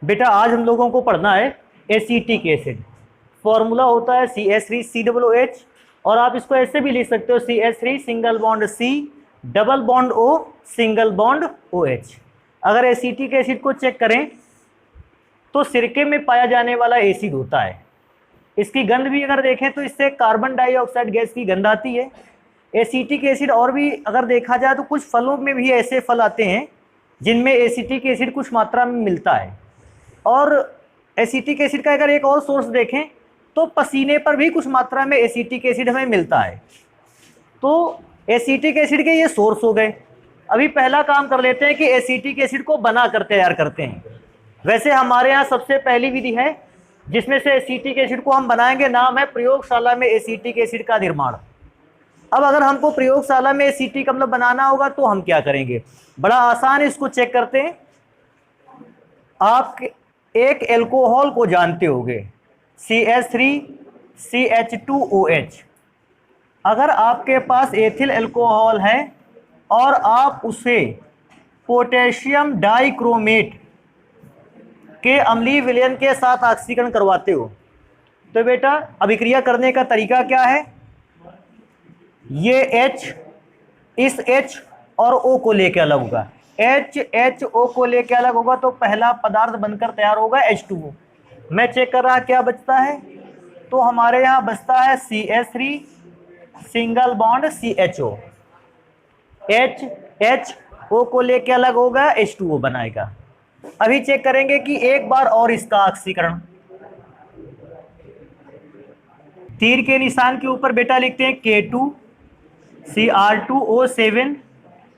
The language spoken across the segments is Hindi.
बेटा आज हम लोगों को पढ़ना है एसीटिक एसिड। फॉर्मूला होता है CH3COOH और आप इसको ऐसे भी लिख सकते हो CH3 single bond C double bond O single bond OH। अगर एसीटिक एसिड को चेक करें तो सिरके में पाया जाने वाला एसिड होता है। इसकी गंध भी अगर देखें तो इससे कार्बन डाइऑक्साइड गैस की गंध आती है। एसीटिक एसिड और भी अगर देखा जाए तो कुछ फलों में भी ऐसे फल आते हैं जिनमें एसीटिक एसिड कुछ मात्रा में मिलता है। और एसीटिक एसिड का अगर एक और सोर्स देखें तो पसीने पर भी कुछ मात्रा में एसीटिक एसिड हमें मिलता है। तो एसीटिक एसिड के ये सोर्स हो गए। अभी पहला काम कर लेते हैं कि एसीटिक एसिड को बनाकर तैयार करते हैं। वैसे हमारे यहाँ सबसे पहली विधि है जिसमें से एसीटिक एसिड को हम बनाएंगे, नाम है प्रयोगशाला में एसीटिक एसिड का निर्माण। अब अगर हमको प्रयोगशाला में एसीटिक अम्ल बनाना होगा तो हम क्या करेंगे, बड़ा आसान, इसको चेक करते हैं। आप एक एल्कोहल को जानते होंगे CH3CH2OH। अगर आपके पास एथिल एल्कोहल है और आप उसे पोटेशियम डाइक्रोमेट के अम्लीय विलयन के साथ ऑक्सीकरण करवाते हो तो बेटा अभिक्रिया करने का तरीका क्या है, ये H इस H और O को लेके अलग होगा, HO को लेके अलग होगा तो पहला पदार्थ बनकर तैयार होगा H2O। मैं चेक कर रहा क्या बचता है, तो हमारे यहाँ बचता है CH3 single bond CHO, HO को लेके अलग होगा, H2O बनाएगा। अभी चेक करेंगे कि एक बार और इसका ऑक्सीकरण, तीर के निशान के ऊपर बेटा लिखते हैं K2Cr2O7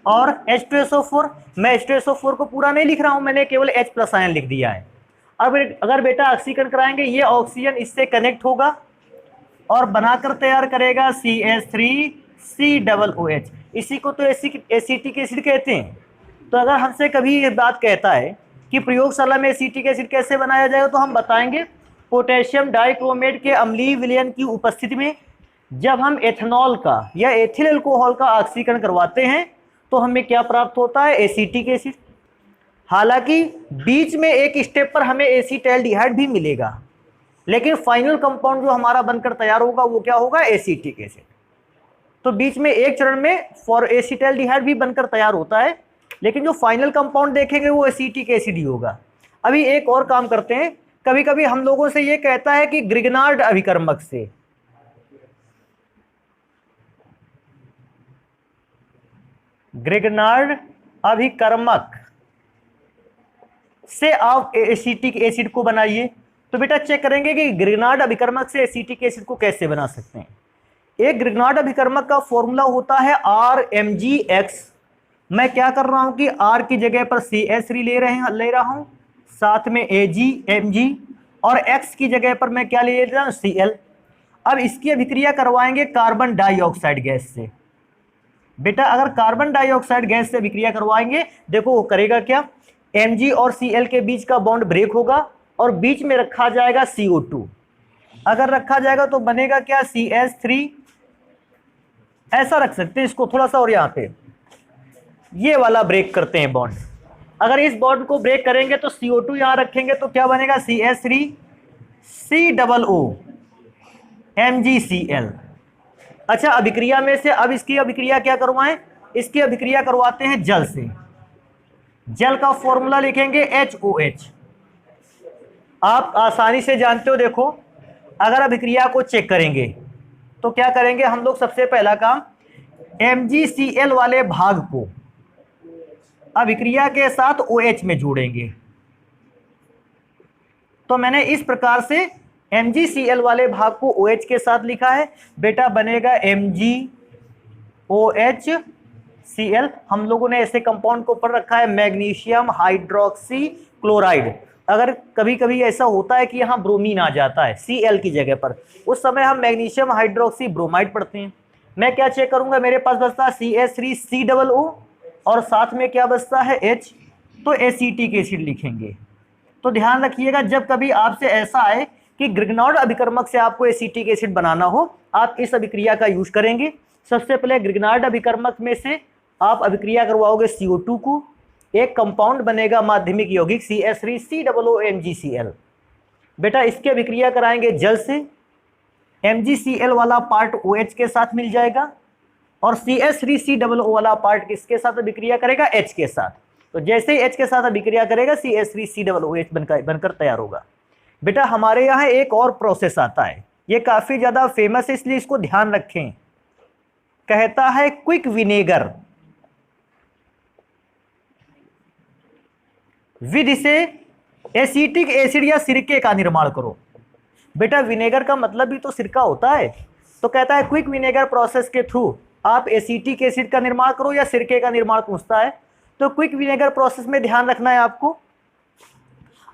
और H2SO4। मैं H2SO4 को पूरा नहीं लिख रहा हूं, मैंने केवल H प्लस आयन लिख दिया है। अब अगर बेटा ऑक्सीकरण कराएंगे ये ऑक्सीजन इससे कनेक्ट होगा और बनाकर तैयार करेगा CH3COOH। इसी को तो एसीटिक एसिड कहते हैं। तो अगर हमसे कभी ये बात कहता है कि प्रयोगशाला में एसीटिक एसिड कैसे बनाया जाएगा तो हम बताएंगे पोटेशियम डाइक्रोमेट के अम्लीय विलयन की उपस्थिति में जब हम एथेनॉल का या एथिल अल्कोहल का ऑक्सीकरण करवाते हैं तो हमें क्या प्राप्त होता है, एसीटिक एसिड। हालांकि बीच में एक स्टेप पर हमें एसीटैल्डिहाइड भी मिलेगा, लेकिन फाइनल कंपाउंड जो हमारा बनकर तैयार होगा वो क्या होगा, एसीटिक एसिड। तो बीच में एक चरण में फॉर एसीटैल्डिहाइड भी बनकर तैयार होता है, लेकिन जो फाइनल कंपाउंड देखेंगे वो एसीटिक एसिड ही होगा। अभी एक और काम करते हैं, कभी कभी हम लोगों से ये कहता है कि ग्रिग्नार्ड अभिकर्मक से आप एसीटिक एसिड को बनाइए। तो बेटा चेक करेंगे कि ग्रिग्नार्ड अभिकर्मक से एसीटिक एसिड को कैसे बना सकते हैं। एक ग्रिग्नार्ड अभिकर्मक का फॉर्मूला होता है RMgX। मैं क्या कर रहा हूं कि R की जगह पर CH3 ले रहा हूं, साथ में Mg और X की जगह पर मैं क्या ले रहा हूं, Cl। अब इसकी अभिक्रिया करवाएंगे कार्बन डाइऑक्साइड गैस से। बेटा अगर कार्बन डाइऑक्साइड गैस से अभिक्रिया करवाएंगे, देखो वो करेगा क्या, Mg और Cl के बीच का बॉन्ड ब्रेक होगा और बीच में रखा जाएगा CO2। अगर रखा जाएगा तो बनेगा क्या, CH3, ऐसा रख सकते हैं इसको थोड़ा सा, और यहाँ पे ये वाला ब्रेक करते हैं बॉन्ड। अगर इस बॉन्ड को ब्रेक करेंगे तो CO2 यहां रखेंगे तो क्या बनेगा, CH3COO MgCl। अच्छा अभिक्रिया में से अब इसकी अभिक्रिया क्या करवाएं, इसकी अभिक्रिया करवाते हैं जल से। जल का फॉर्मूला लिखेंगे HOH। आप आसानी से जानते हो, देखो अगर अभिक्रिया को चेक करेंगे तो क्या करेंगे हम लोग, सबसे पहला काम MgCl वाले भाग को अभिक्रिया के साथ OH में जोड़ेंगे। तो मैंने इस प्रकार से MgCl वाले भाग को OH के साथ लिखा है, बेटा बनेगा MgOHCl। हम लोगों ने ऐसे कंपाउंड को पढ़ रखा है मैग्नीशियम हाइड्रोक्सी क्लोराइड। अगर कभी कभी ऐसा होता है कि यहाँ ब्रोमीन आ जाता है Cl की जगह पर, उस समय हम मैग्नीशियम हाइड्रोक्सी ब्रोमाइड पढ़ते हैं। मैं क्या चेक करूंगा, मेरे पास बचता है CH3COO और साथ में क्या बचता है H, तो एसीटिक एसिड लिखेंगे। तो ध्यान रखिएगा जब कभी आपसे ऐसा आए कि ग्रिग्नार्ड अभिकर्मक से आपको एसीटिक एसिड बनाना हो, आप इस अभिक्रिया का यूज करेंगे। सबसे पहले ग्रिग्नार्ड अभिकर्मक में से आप अभिक्रिया करवाओगे CO2 को, एक कंपाउंड बनेगा माध्यमिक यौगिक CH3COONgCl। बेटा इसकी अभिक्रिया कराएंगे जल से, MgCl वाला पार्ट OH के साथ मिल जाएगा और CH3COO वाला पार्ट किसके साथ अभिक्रिया करेगा, H के साथ। तो जैसे ही H के साथ अभिक्रिया करेगा CH3COOH बनकर तैयार होगा। बेटा हमारे यहाँ एक और प्रोसेस आता है, ये काफी ज्यादा फेमस है इसलिए इसको ध्यान रखें। कहता है क्विक विनेगर, विधि से एसिटिक एसिड या सिरके का निर्माण करो। बेटा विनेगर का मतलब भी तो सिरका होता है, तो कहता है क्विक विनेगर प्रोसेस के थ्रू आप एसिटिक एसिड का निर्माण करो या सिरके का निर्माण पूछता है। तो क्विक विनेगर प्रोसेस में ध्यान रखना है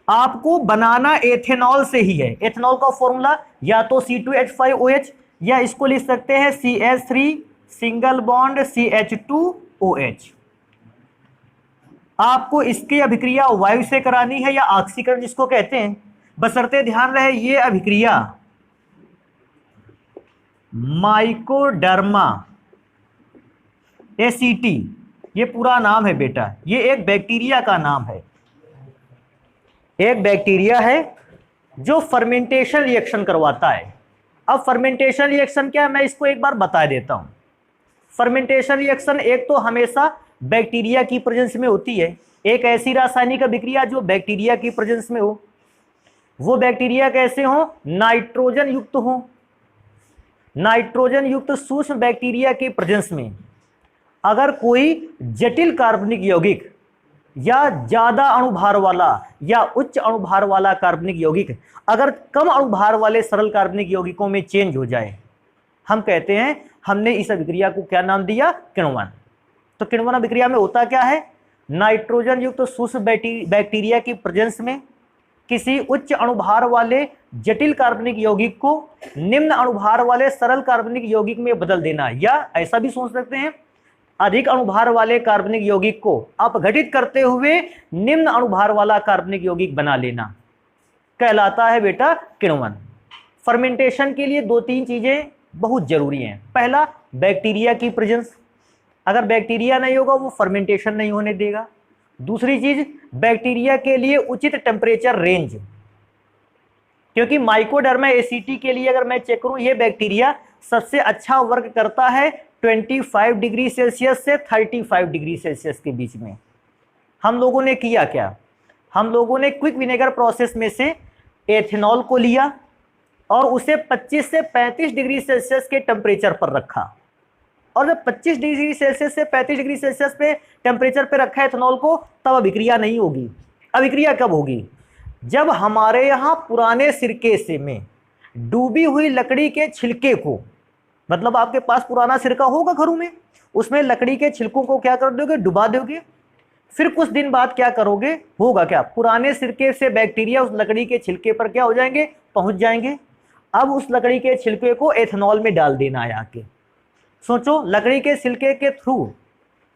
आपको बनाना एथेनॉल से ही है। एथेनॉल का फॉर्मूला या तो C2H5OH या इसको लिख सकते हैं CH3 सिंगल बॉन्ड CH2OH। आपको इसकी अभिक्रिया वायु से करानी है या ऑक्सीकरण जिसको कहते हैं, बशर्ते ध्यान रहे ये अभिक्रिया माइकोडर्मा एसीटी, ये पूरा नाम है बेटा, ये एक बैक्टीरिया का नाम है। एक बैक्टीरिया है जो फर्मेंटेशन रिएक्शन करवाता है। अब फर्मेंटेशन रिएक्शन क्या है मैं इसको एक बार बता देता हूं। फर्मेंटेशन रिएक्शन एक तो हमेशा बैक्टीरिया की प्रेजेंस में होती है, एक ऐसी रासायनिक अभिक्रिया जो बैक्टीरिया की प्रेजेंस में हो। वो बैक्टीरिया कैसे हो, नाइट्रोजन युक्त हो। नाइट्रोजन युक्त सूक्ष्म बैक्टीरिया की प्रेजेंस में अगर कोई जटिल कार्बनिक यौगिक या ज्यादा अणुभार वाला या उच्च अणुभार वाला कार्बनिक यौगिक अगर कम अणुभार वाले सरल कार्बनिक यौगिकों में चेंज हो जाए, हम कहते हैं हमने इस अभिक्रिया को क्या नाम दिया, किण्वन। तो किण्वन अभिक्रिया में होता क्या है, नाइट्रोजन युक्त सूक्ष्म बैक्टीरिया की प्रेजेंस में किसी उच्च अणुभार वाले जटिल कार्बनिक यौगिक को निम्न अणुभार वाले सरल कार्बनिक यौगिक में बदल देना, या ऐसा भी सोच सकते हैं अधिक अणुभार वाले कार्बनिक यौगिक को अपघटित करते हुए निम्न अणुभार वाला कार्बनिक यौगिक बना लेना, कहलाता है बेटा किण्वन। फर्मेंटेशन के लिए दो तीन चीजें बहुत जरूरी हैं। पहला बैक्टीरिया की प्रेजेंस, अगर बैक्टीरिया नहीं होगा वो फर्मेंटेशन नहीं होने देगा। दूसरी चीज बैक्टीरिया के लिए उचित टेम्परेचर रेंज, क्योंकि माइकोडर्मा एसीटी के लिए अगर मैं चेक करूं ये बैक्टीरिया सबसे अच्छा वर्क करता है 25 डिग्री सेल्सियस से 35 डिग्री सेल्सियस के बीच में। हम लोगों ने किया क्या, हम लोगों ने क्विक विनेगर प्रोसेस में से एथेनॉल को लिया और उसे 25 से 35 डिग्री सेल्सियस के टेम्परेचर पर रखा, और जब 25 डिग्री सेल्सियस से 35 डिग्री सेल्सियस पे टेम्परेचर पे रखा एथेनॉल को, तब अभिक्रिया नहीं होगी। अभिक्रिया कब होगी, जब हमारे यहाँ पुराने सिरके से में डूबी हुई लकड़ी के छिलके को, मतलब आपके पास पुराना सिरका होगा घरों में, उसमें लकड़ी के छिलकों को क्या कर दोगे, डुबा दोगे। फिर कुछ दिन बाद क्या करोगे, होगा क्या, पुराने सिरके से बैक्टीरिया उस लकड़ी के छिलके पर क्या हो जाएंगे, पहुंच जाएंगे। अब उस लकड़ी के छिलके को एथेनॉल में डाल देना है आके। सोचो लकड़ी के छिलके के थ्रू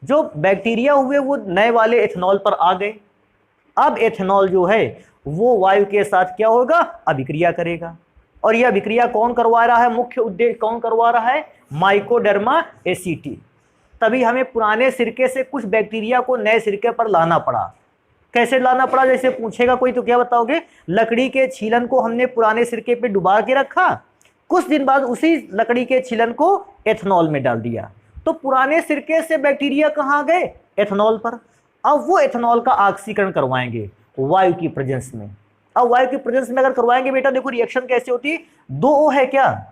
जो बैक्टीरिया हुए वो नए वाले एथेनॉल पर आ गए। अब एथेनॉल जो है वो वायु के साथ क्या होगा, अभिक्रिया करेगा। और यह अभिक्रिया कौन करवा रहा है, मुख्य उद्देश्य कौन करवा रहा है, माइकोडर्मा एसीटी। तभी हमें पुराने सिरके से कुछ बैक्टीरिया को नए सिरके पर लाना पड़ा। कैसे लाना पड़ा, जैसे पूछेगा कोई तो क्या बताओगे, लकड़ी के छीलन को हमने पुराने सिरके पे डुबा के रखा, कुछ दिन बाद उसी लकड़ी के छीलन को एथेनॉल में डाल दिया, तो पुराने सिरके से बैक्टीरिया कहाँ गए, एथेनॉल पर। अब वो एथेनॉल का ऑक्सीकरण करवाएंगे वायु की प्रेजेंस में। अब वायु की प्रेजेंस में अगर करवाएंगे बेटा, देखो रिएक्शन कैसे होती है, 2 O है क्या।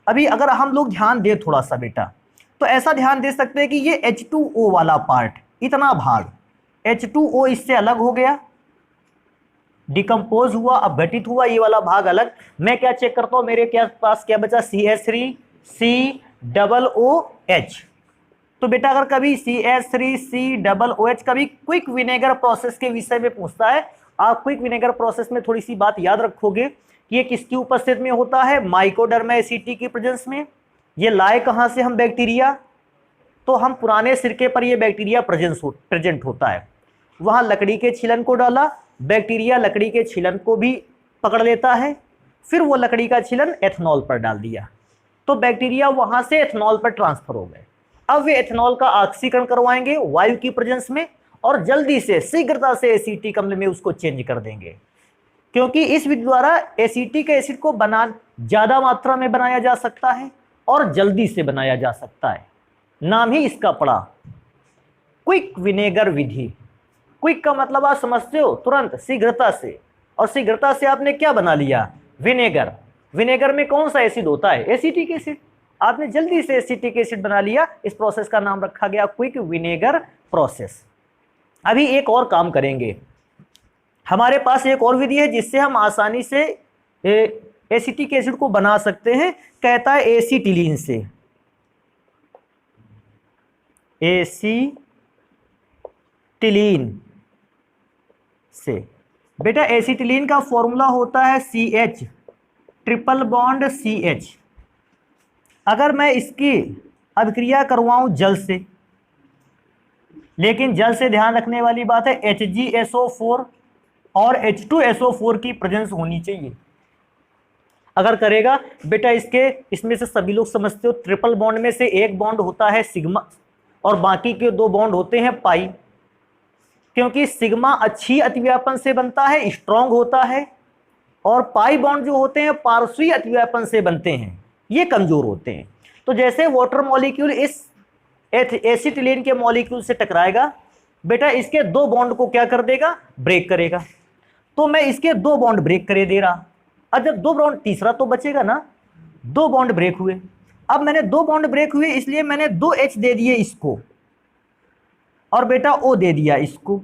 अभी अगर हम लोग ध्यान दें थोड़ा सा बेटा, तो ऐसा ध्यान दे सकते हैं कि ये H2O वाला पार्ट, इतना भाग H2O इससे अलग हो गया, डिकम्पोज हुआ, अपघटित हुआ, ये वाला भाग अलग। मैं क्या चेक करता हूं, मेरे पास क्या बचा, CH3COOH। तो बेटा अगर कभी CH3COOH कभी क्विक विनेगर प्रोसेस के विषय में पूछता है, आप क्विक विनेगर प्रोसेस में थोड़ी सी बात याद रखोगे कि ये किसकी उपस्थिति में होता है, माइकोडर्मा एसीटी की प्रेजेंस में। ये लाए कहां से हम, बैक्टीरिया, तो हम पुराने सिरके पर ये बैक्टीरिया प्रेजेंट होता है। वहां लकड़ी के छिलन को डाला, बैक्टीरिया लकड़ी के छिलन को भी पकड़ लेता है, फिर वो लकड़ी का छिलन एथेनॉल पर डाल दिया, तो बैक्टीरिया वहां से एथेनॉल पर ट्रांसफर हो गए। अब वे एथेनॉल का ऑक्सीकरण करवाएंगे वायु की प्रेजेंस में, और जल्दी से शीघ्रता से एसिटिक अम्ल में उसको चेंज कर देंगे, क्योंकि इस विधि द्वारा एसिटिक एसिड को ज्यादा मात्रा में बनाया जा सकता है और जल्दी से बनाया जा सकता है। नाम ही इसका पड़ा क्विक विनेगर विधि। क्विक का मतलब आप समझते हो, तुरंत, शीघ्रता से, और शीघ्रता से आपने क्या बना लिया, विनेगर। विनेगर में कौन सा एसिड होता है, एसिटिक एसिड। आपने जल्दी से एसिटिक एसिड बना लिया, इस प्रोसेस का नाम रखा गया क्विक विनेगर प्रोसेस। अभी एक और काम करेंगे, हमारे पास एक और विधि है जिससे हम आसानी से एसिटिक एसिड को बना सकते हैं, कहता है एसीटिलीन से। एसीटिलीन से बेटा, एसीटिलीन का फॉर्मूला होता है CH ट्रिपल बॉन्ड CH। अगर मैं इसकी अभिक्रिया करवाऊं जल से, लेकिन जल से ध्यान रखने वाली बात है HgSO4 और H2SO4 की प्रेजेंस होनी चाहिए। अगर करेगा बेटा, इसमें से सभी लोग समझते हो, ट्रिपल बॉन्ड में से एक बॉन्ड होता है सिग्मा और बाकी के दो बॉन्ड होते हैं पाई, क्योंकि सिग्मा अच्छी अतिव्यापन से बनता है, स्ट्रॉन्ग होता है, और पाई बॉन्ड जो होते हैं पार्श्वी अतिव्यापन से बनते हैं, ये कमजोर होते हैं। तो जैसे वाटर मॉलिक्यूल इस एसिटिलीन के मॉलिक्यूल से टकराएगा बेटा, इसके दो बॉन्ड को क्या कर देगा, ब्रेक करेगा। तो मैं इसके दो बॉन्ड ब्रेक करे दे रहा, अब जब दो बॉन्ड, तीसरा तो बचेगा ना, दो बॉन्ड ब्रेक हुए। अब मैंने दो बॉन्ड ब्रेक हुए, इसलिए मैंने 2H दे दिए इसको, और बेटा O दे दिया इसको।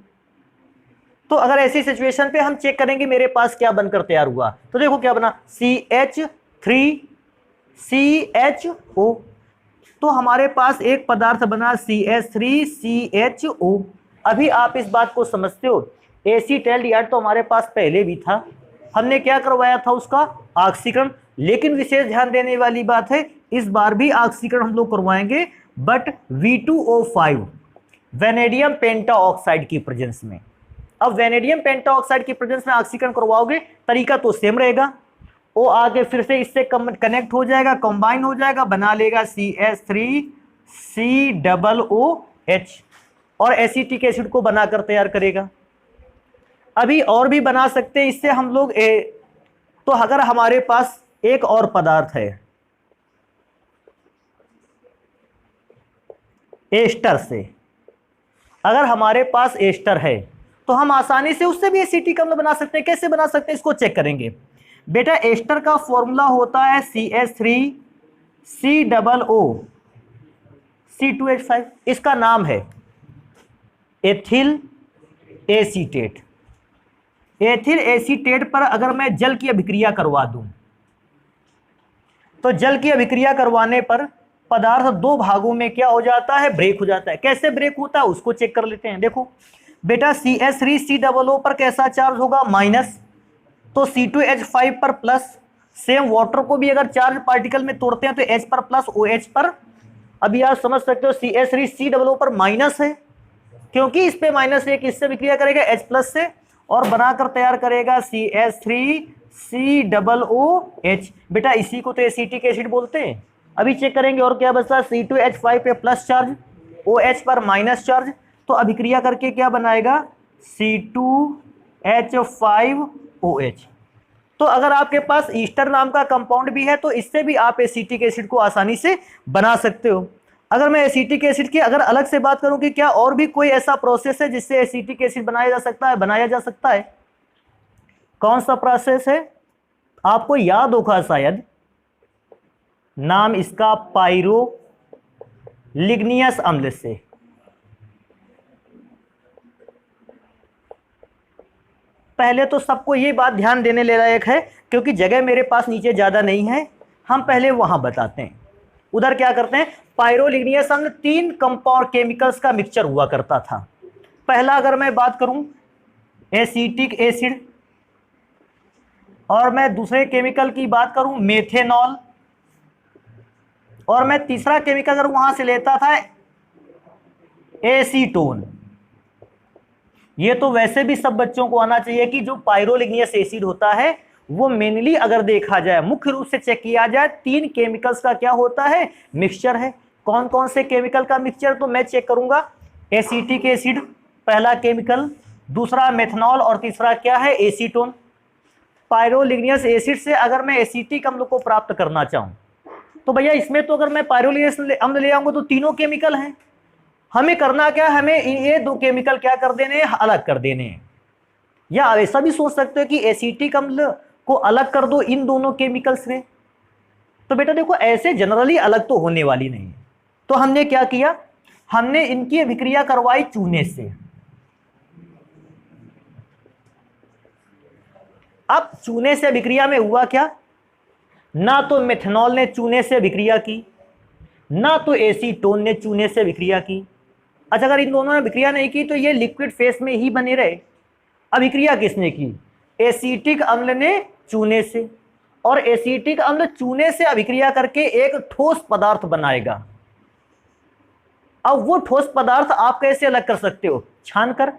तो अगर ऐसी सिचुएशन पे हम चेक करेंगे मेरे पास क्या बनकर तैयार हुआ, तो देखो क्या बना, CH3CHO। तो हमारे पास एक पदार्थ बना CH3CHO। अभी आप इस बात को समझते हो, एसीटैल्डिहाइड तो हमारे पास पहले भी था, हमने क्या करवाया था, उसका ऑक्सीकरण। लेकिन विशेष ध्यान देने वाली बात है, इस बार भी ऑक्सीकरण हम लोग करवाएंगे, बट V2O5 वेनेडियम पेंटाऑक्साइड की प्रेजेंस में। अब वेनेडियम पेंटाऑक्साइड की प्रेजेंस में ऑक्सीकरण करवाओगे, तरीका तो सेम रहेगा, वो आगे फिर से इससे कनेक्ट हो जाएगा, कंबाइन हो जाएगा, बना लेगा CH3COOH और एसिटिक एसिड को बनाकर तैयार करेगा। अभी और भी बना सकते हैं इससे हम लोग तो अगर हमारे पास एक और पदार्थ है एस्टर से, अगर हमारे पास एस्टर है तो हम आसानी से उससे भी एसिटिक अम्ल बना सकते हैं। कैसे बना सकते हैं इसको चेक करेंगे बेटा। एस्टर का फॉर्मूला होता है CH3COOC2H5। इसका नाम है एथिल एसीटेट। एथिल एसीटेट पर अगर मैं जल की अभिक्रिया करवा दूं, तो जल की अभिक्रिया करवाने पर पदार्थ दो भागों में क्या हो जाता है, ब्रेक हो जाता है। कैसे ब्रेक होता है उसको चेक कर लेते हैं। देखो बेटा, CH3COO पर कैसा चार्ज होगा, माइनस, तो C2H5 पर प्लस। सेम वाटर को भी अगर चार्ज पार्टिकल में तोड़ते हैं तो H पर प्लस, OH पर। अभी आप समझ सकते हो CH3COO पर माइनस है, क्योंकि इस पे माइनस एक इससे विक्रिया करेगा H प्लस से और बनाकर तैयार करेगा CH3COOH। बेटा इसी को तो एसिटिक एसिड बोलते हैं। अभी चेक करेंगे और क्या बचता है, C2H5 पे प्लस चार्ज, OH पर माइनस चार्ज, तो अभिक्रिया करके क्या बनाएगा, C2H5OH। तो अगर आपके पास ईस्टर नाम का कंपाउंड भी है तो इससे भी आप एसिटिक एसिड को आसानी से बना सकते हो। अगर मैं एसिटिक एसिड की अगर अलग से बात करूं कि क्या और भी कोई ऐसा प्रोसेस है जिससे एसिटिक एसिड बनाया जा सकता है, बनाया जा सकता है, कौन सा प्रोसेस है आपको याद होगा शायद, नाम इसका पाइरोलिग्नियस अम्ल से। पहले तो सबको ये बात ध्यान देने ले लायक है, क्योंकि जगह मेरे पास नीचे ज़्यादा नहीं है, हम पहले वहाँ बताते हैं। उधर क्या करते हैं, पाइरोलिग्नियस अम्ल 3 कंपाउंड केमिकल्स का मिक्सचर हुआ करता था। पहला अगर मैं बात करूं एसिटिक एसिड, और मैं दूसरे केमिकल की बात करूं मेथेनॉल, और मैं तीसरा केमिकल अगर वहां से लेता था एसीटोन। ये तो वैसे भी सब बच्चों को आना चाहिए कि जो पाइरोलिग्नियस एसिड होता है वो मेनली अगर देखा जाए, मुख्य रूप से चेक किया जाए, 3 केमिकल्स का क्या होता है, मिक्सचर है। कौन कौन से केमिकल का मिक्सचर, तो मैं चेक करूंगा एसिटिक एसिड, पहला केमिकल, दूसरा मेथनॉल और तीसरा क्या है एसीटोन। पायरोलिग्नियस एसिड से अगर मैं एसीटिक अम्ल को प्राप्त करना चाहूं तो भैया इसमें तो अगर मैं पायरोलिग्नियस अम्ल ले आऊंगा तो तीनों केमिकल हैं। हमें करना क्या है, हमें ये दो केमिकल क्या कर देने हैं, अलग कर देने हैं। या ऐसा भी सोच सकते हो कि एसीटिक अम्ल को अलग कर दो इन दोनों केमिकल से। तो बेटा देखो ऐसे जनरली अलग तो होने वाली नहीं है। तो हमने क्या किया, हमने इनकी अभिक्रिया करवाई चूने से। अब चूने से अभिक्रिया में हुआ क्या, ना तो मेथनॉल ने चूने से अभिक्रिया की, ना तो एसीटोन ने चूने से अभिक्रिया की। अच्छा अगर इन दोनों ने अभिक्रिया नहीं की तो ये लिक्विड फेस में ही बने रहे। अभिक्रिया किसने की, एसीटिक अम्ल ने चूने से, और एसीटिक अम्ल चूने से अभिक्रिया करके एक ठोस पदार्थ बनाएगा। अब वो ठोस पदार्थ आप कैसे अलग कर सकते हो, छानकर।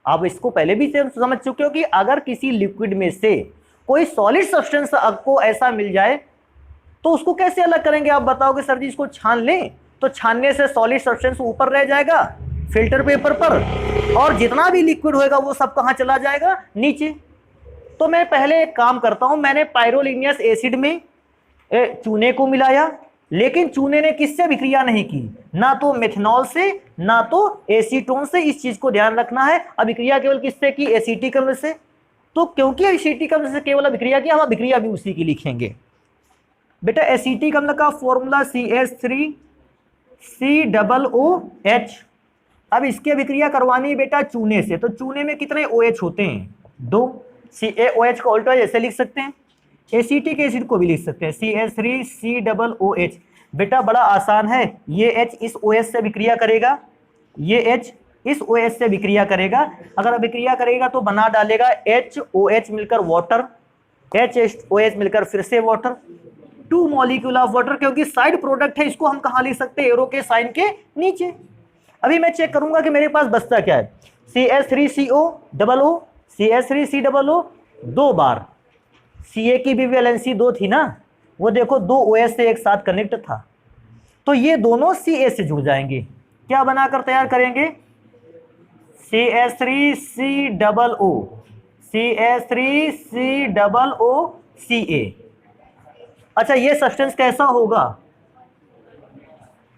आप इसको पहले भी समझ चुके हो कि अगर किसी लिक्विड में से कोई सॉलिड सब्सटेंस आपको ऐसा मिल जाए तो उसको कैसे अलग करेंगे। आप बताओगे सर जी इसको छान लें, तो छानने से सॉलिड सब्सटेंस ऊपर रह जाएगा फिल्टर पेपर पर, और जितना भी लिक्विड होएगा वो सब कहाँ चला जाएगा, नीचे। तो मैं पहले एक काम करता हूं, मैंने पायरोलिग्नियस एसिड में चूने को मिलाया, लेकिन चूने ने किससे अभिक्रिया नहीं की, ना तो मेथनॉल से ना तो एसीटोन से। इस चीज को ध्यान रखना है, अभिक्रिया केवल किससे की, एसीटिक अम्ल से। तो क्योंकि एसीटिक अम्ल से केवल अभिक्रिया की, हम अभिक्रिया भी उसी की लिखेंगे। बेटा एसीटिक अम्ल का फॉर्मूला CH3COOH। अब इसकी अभिक्रिया करवानी है बेटा चूने से, तो चूने में कितने OH होते हैं, 2। CaOH का उल्टा ऐसे लिख सकते हैं, एसीटिक एसिड को भी लिख सकते हैं CH3COOH। बेटा बड़ा आसान है, ये H इस OH से अभिक्रिया करेगा, ये H इस OH से अभिक्रिया करेगा। अगर अभिक्रिया करेगा तो बना डालेगा HOH मिलकर वाटर, HOH मिलकर फिर से वाटर, 2 मॉलिक्यूल ऑफ वाटर। क्योंकि साइड प्रोडक्ट है, इसको हम कहाँ लिख सकते हैं, एरो के साइन के नीचे। अभी मैं चेक करूंगा कि मेरे पास बचता क्या है, CH3COOO, CH3COO 2 बार, Ca की भी वैलेंसी 2 थी ना, वो देखो 2 OH से एक साथ कनेक्ट था, तो ये दोनों Ca से जुड़ जाएंगे। क्या बनाकर तैयार करेंगे, CH3COO, CH3COOCa। अच्छा ये सब्सटेंस कैसा होगा,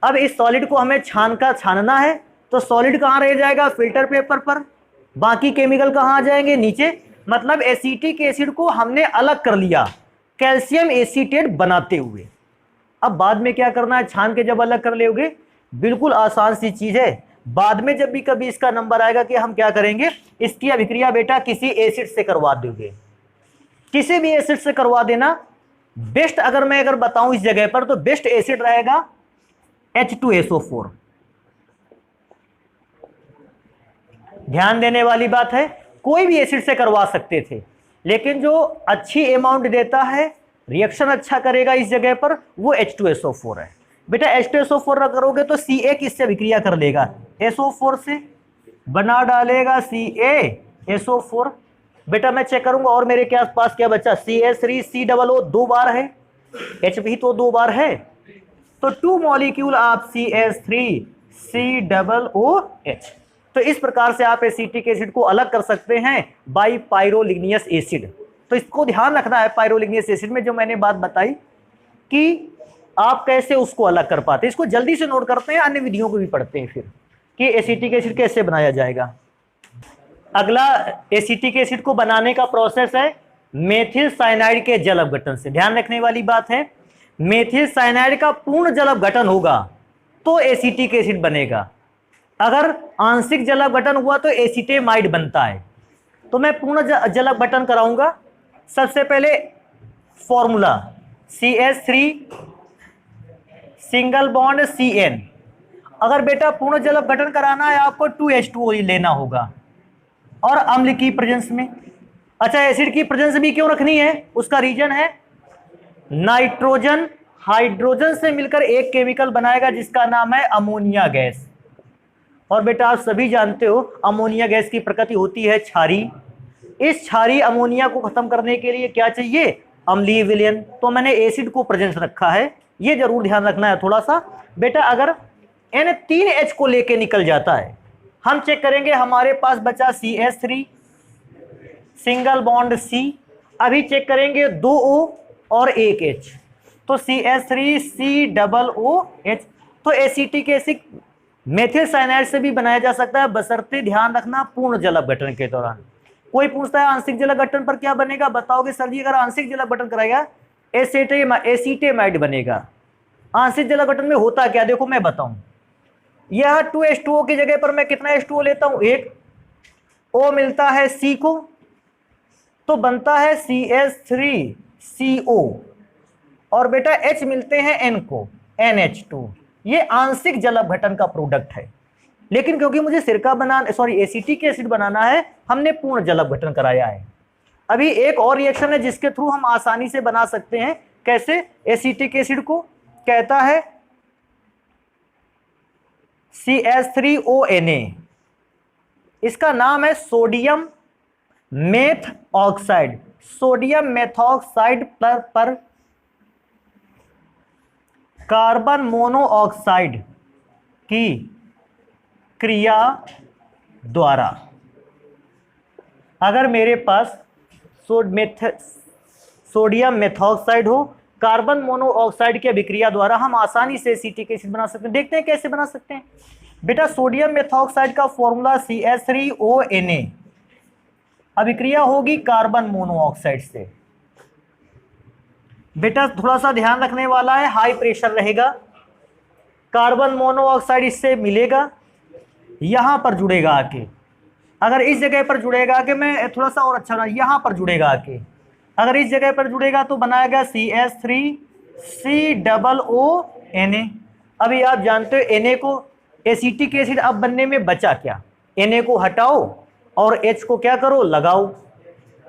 अब इस सॉलिड को हमें छानना है, तो सॉलिड कहाँ रह जाएगा, फिल्टर पेपर पर, बाकी केमिकल कहाँ आ जाएंगे, नीचे। मतलब एसीटिक एसिड को हमने अलग कर लिया कैल्शियम एसीटेट बनाते हुए। अब बाद में क्या करना है, छान के जब अलग कर लोगे, बिल्कुल आसान सी चीज है। बाद में जब भी कभी इसका नंबर आएगा कि हम क्या करेंगे, इसकी अभिक्रिया बेटा किसी एसिड से करवा दोगे, किसी भी एसिड से करवा देना। बेस्ट अगर बताऊं इस जगह पर, तो बेस्ट एसिड रहेगा H2SO4। ध्यान देने वाली बात है, कोई भी एसिड से करवा सकते थे, लेकिन जो अच्छी अमाउंट देता है, रिएक्शन अच्छा करेगा इस जगह पर, वो H2SO4 है। बेटा H2SO4 करोगे तो Ca किससे अभिक्रिया कर लेगा, SO4 से, बना डालेगा CaSO4। बेटा मैं चेक करूंगा और मेरे के पास क्या बचा, CH3COO 2 बार है, H भी तो 2 बार है, तो 2 मॉलिक्यूल ऑफ CH3COOH। तो इस प्रकार से आप एसीटिक एसिड को अलग कर सकते हैं बाई पायरोलिग्नियस एसिड। तो इसको ध्यान रखना है, पायरोलिग्नियस एसिड में जो मैंने बात बताई कि आप कैसे उसको अलग कर पाते हैं, इसको जल्दी से नोट करते हैं, अन्य विधियों को भी पढ़ते हैं फिर कि एसीटिक एसिड कैसे बनाया जाएगा। अगला एसीटिक एसिड को बनाने का प्रोसेस है मेथिल साइनाइड के जल अपघटन से। ध्यान रखने वाली बात है, मेथिल साइनाइड का पूर्ण जल अपघटन होगा तो एसीटिक एसिड बनेगा, अगर आंशिक जल अपघटन हुआ तो एसीटेमाइड बनता है। तो मैं पूर्ण जल अपघटन कराऊंगा। सबसे पहले formula CH3 single bond CN। अगर बेटा पूर्ण जल अपघटन कराना है आपको 2H2O लेना होगा, और अम्ल की प्रेजेंस में। अच्छा एसिड की प्रेजेंस भी क्यों रखनी है, उसका रीजन है नाइट्रोजन हाइड्रोजन से मिलकर एक केमिकल बनाएगा जिसका नाम है अमोनिया गैस। और बेटा आप सभी जानते हो अमोनिया गैस की प्रकृति होती है क्षारीय। इस क्षारीय अमोनिया को खत्म करने के लिए क्या चाहिए, अम्लीय विलयन। तो मैंने एसिड को प्रेजेंस रखा है, ये जरूर ध्यान रखना है थोड़ा सा। बेटा अगर N3H को लेके निकल जाता है हम चेक करेंगे, हमारे पास बचा CH3 सिंगल बॉन्ड C। अभी चेक करेंगे 2 O और 1 H, तो CH3COOH। तो एसिटिक एसिड मेथिल साइनाइड से भी बनाया जा सकता है, बशर्ते ध्यान रखना पूर्ण जल अपघटन के दौरान। कोई पूछता है आंशिक जल अपघटन पर क्या बनेगा, बताओगे सर जी अगर आंशिक जल अपघटन कराएगा एसीटेमाइड बनेगा। आंशिक जल अपघटन में होता क्या, देखो मैं बताऊं, यह 2H2O की जगह पर मैं कितना H2O लेता हूं, एक O मिलता है C को, तो बनता है CH3CO, और बेटा H मिलते हैं N को, NH2। ये आंशिक जल अपघटन का प्रोडक्ट है। लेकिन क्योंकि मुझे सिरका एसिटिक एसिड बनाना है, हमने पूर्ण जल अपघटन कराया है। अभी एक और रिएक्शन है जिसके थ्रू हम आसानी से बना सकते हैं। कैसे, एसिटिक एसिड को कहता है CH3ONA, इसका नाम है sodium methoxide. Sodium methoxide पर कार्बन मोनोऑक्साइड की क्रिया द्वारा, अगर मेरे पास सोडियम मेथॉक्साइड हो, कार्बन मोनोऑक्साइड की अभिक्रिया द्वारा हम आसानी से एसिटिक एसिड बना सकते हैं। देखते हैं कैसे बना सकते हैं। बेटा सोडियम मेथॉक्साइड का फॉर्मूला CH3ONA, अभिक्रिया होगी कार्बन मोनोऑक्साइड से। बेटा थोड़ा सा ध्यान रखने वाला है, हाई प्रेशर रहेगा, कार्बन मोनोऑक्साइड इससे मिलेगा, यहां पर जुड़ेगा आके। अगर इस जगह पर जुड़ेगा आके, मैं थोड़ा सा और अच्छा बना, यहां पर जुड़ेगा आके, अगर इस जगह पर जुड़ेगा तो बनाएगा CH3COONA। अभी आप जानते हो Na को एसिटिक एसिड अब बनने में बचा क्या, Na को हटाओ और H को क्या करो, लगाओ।